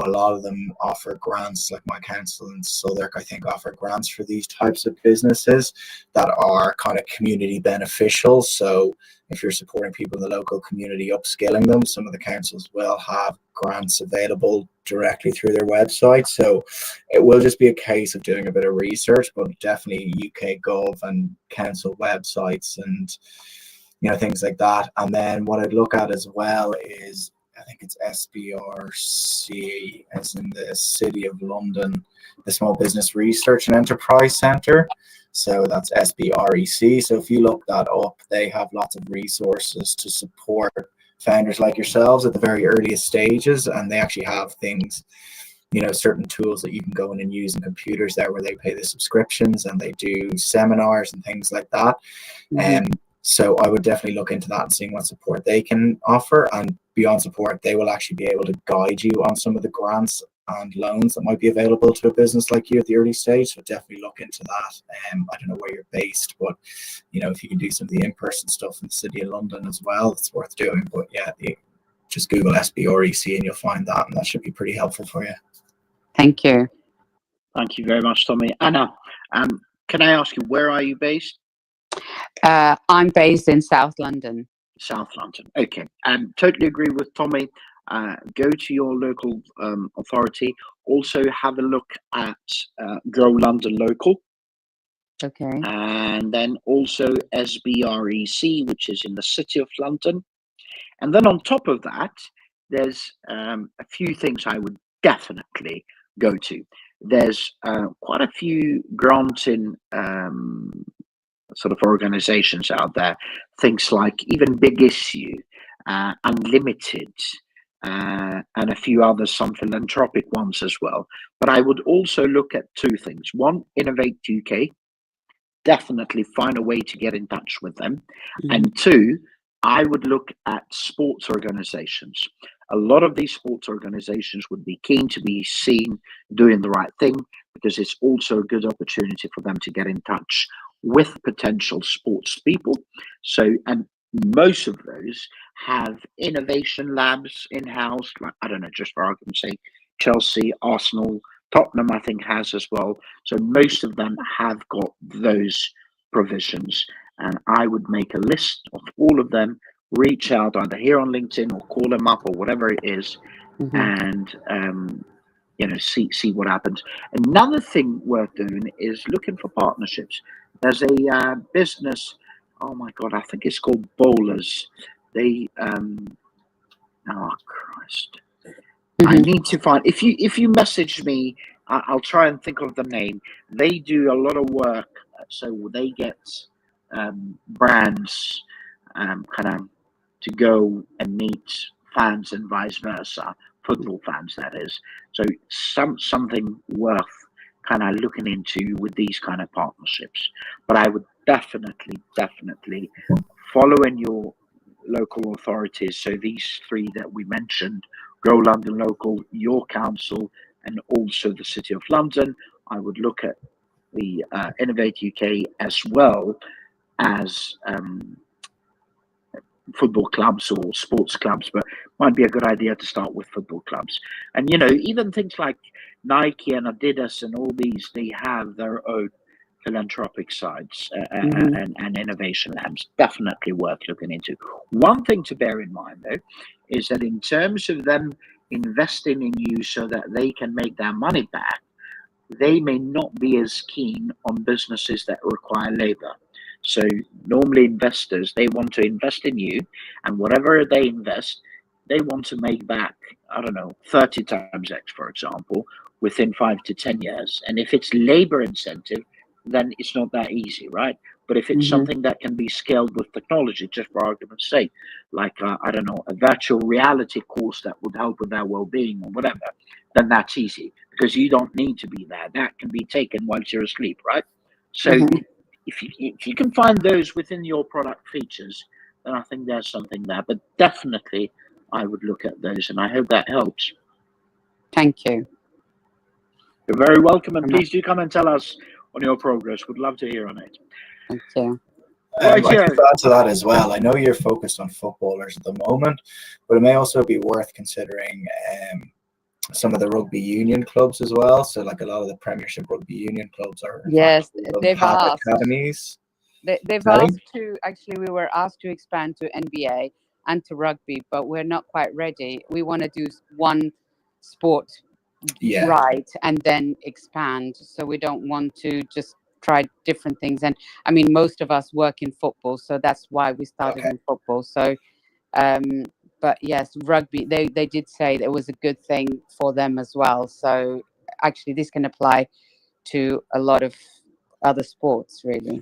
lot of them offer grants, like my council in Southwark, I think, offer grants for these types of businesses that are kind of community beneficial. So if you're supporting people in the local community, upskilling them, some of the councils will have grants available directly through their website. So it will just be a case of doing a bit of research, but definitely UK Gov and council websites and things like that. And then what I'd look at as well is, I think it's SBRC, as in the City of London, the Small Business Research and Enterprise Centre. So that's SBREC. So if you look that up, they have lots of resources to support founders like yourselves at the very earliest stages. And they actually have things, certain tools that you can go in and use in computers there where they pay the subscriptions, and they do seminars and things like that. So I would definitely look into that and seeing what support they can offer. And beyond support, they will actually be able to guide you on some of the grants and loans that might be available to a business like you at the early stage. So definitely look into that. I don't know where you're based, but if you can do some of the in-person stuff in the City of London as well, it's worth doing. But yeah, just Google SBREC and you'll find that, and that should be pretty helpful for you. Thank you. Thank you very much, Tommy. Anna, can I ask you, where are you based? I'm based in South London. South London. Okay. Totally agree with Tommy. Go to your local authority. Also have a look at Grow London Local. Okay. And then also SBREC, which is in the City of London. And then on top of that, there's a few things I would definitely go to. There's quite a few granting sort of organizations out there, things like even Big Issue, Unlimited, and a few other some philanthropic ones as well. But I would also look at two things. One, Innovate UK, definitely find a way to get in touch with them. And two, I would look at sports organizations. A lot of these sports organizations would be keen to be seen doing the right thing, because it's also a good opportunity for them to get in touch with potential sports people. So, and most of those have innovation labs in-house, like, I don't know, just for argument's sake, Chelsea, Arsenal, Tottenham, I think, has as well. So most of them have got those provisions. And I would make a list of all of them, reach out either here on LinkedIn or call them up or whatever it is, and see what happens. Another thing worth doing is looking for partnerships. There's a business, oh my God, I think it's called Bowlers. They, oh Christ, I need to find, if you message me, I'll try and think of the name. They do a lot of work, so they get brands kind of to go and meet fans and vice versa, football fans, that is. So something worth kind of looking into with these kind of partnerships. But I would definitely follow in your local authorities. So these three that we mentioned, Grow London Local, your council, and also the City of London. I would look at the Innovate UK as well as football clubs or sports clubs, but might be a good idea to start with football clubs. And even things like Nike and Adidas and all these, they have their own philanthropic sides and innovation labs. Definitely worth looking into. One thing to bear in mind, though, is that in terms of them investing in you so that they can make their money back, they may not be as keen on businesses that require labor. So normally investors, they want to invest in you, and whatever they invest, they want to make back, I don't know, 30 times X, for example, within 5 to 10 years. And if it's labor incentive, then it's not that easy, right? But if it's something that can be scaled with technology, just for argument's sake, like I don't know, a virtual reality course that would help with their well-being or whatever, then that's easy because you don't need to be there. That can be taken whilst you're asleep, right? So if you can find those within your product features, then I think there's something there. But definitely, I would look at those, and I hope that helps. Thank you. You're very welcome, and please do come and tell us on your progress. We'd love to hear on it. Thank you. I could add to that as well. I know you're focused on footballers at the moment, but it may also be worth considering some of the rugby union clubs as well. So like a lot of the Premiership rugby union clubs are they've asked academies. They've asked to, actually we were asked to expand to NBA and to rugby, but we're not quite ready. We want to do one sport right and then expand. So we don't want to just try different things. And I mean, most of us work in football, so that's why we started in football. So but yes, rugby, they did say that it was a good thing for them as well. So actually this can apply to a lot of other sports, really.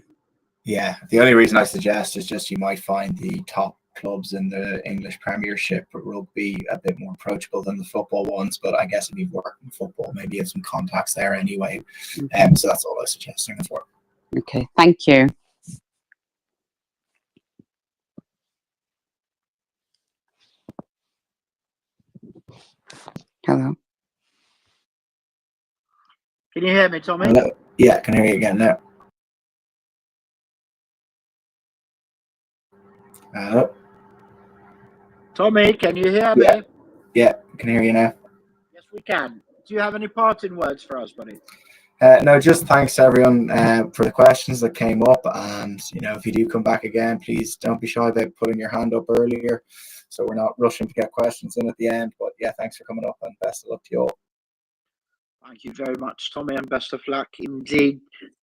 Yeah, the only reason I suggest is just you might find the top clubs in the English Premiership rugby a bit more approachable than the football ones. But I guess if you've worked in football, maybe you have some contacts there anyway. So that's all I was suggesting as well. Okay, thank you. Hello. Can you hear me, Tommy? Hello. Yeah, can hear you again now. Hello. Tommy, can you hear me? Yeah, can hear you now. Yes, we can. Do you have any parting words for us, buddy? No, just thanks everyone for the questions that came up, and if you do come back again, please don't be shy about putting your hand up earlier, so we're not rushing to get questions in at the end. But yeah, thanks for coming up, and best of luck to you all. Thank you very much, Tommy, and best of luck indeed.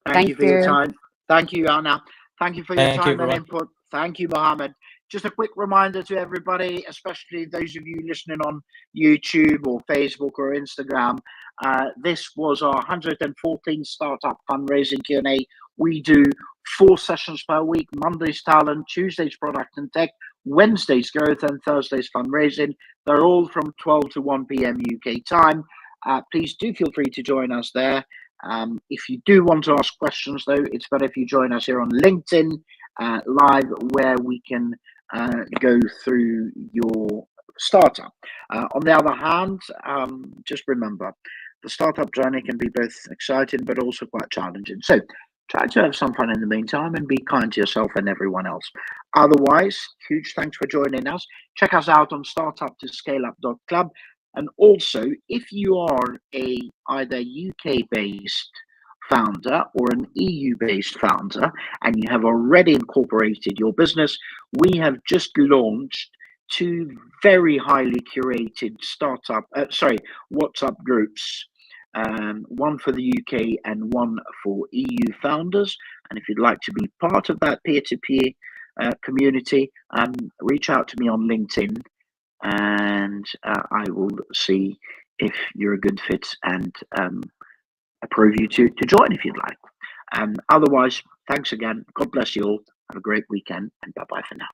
Thank you for your time. Thank you, Anna. Thank you for your time and input. Thank you, Mohammed. Just a quick reminder to everybody, especially those of you listening on YouTube or Facebook or Instagram. This was our 114th Startup Fundraising Q&A. We do 4 sessions per week: Mondays Talent, Tuesdays Product and Tech, Wednesdays Growth, and Thursdays Fundraising. They're all from 12 to 1 p.m. UK time. Please do feel free to join us there. If you do want to ask questions, though, it's better if you join us here on LinkedIn live, where we can go through your startup. On the other hand, just remember, the startup journey can be both exciting but also quite challenging. So try to have some fun in the meantime and be kind to yourself and everyone else. Otherwise, huge thanks for joining us. Check us out on startuptoscaleup.club. And also, if you are either UK-based founder or an EU-based founder, and you have already incorporated your business, we have just launched 2 very highly curated WhatsApp groups, one for the UK and one for EU founders. And if you'd like to be part of that peer-to-peer community, reach out to me on LinkedIn, and I will see if you're a good fit and approve you to join if you'd like. Otherwise, thanks again. God bless you all. Have a great weekend, and bye-bye for now.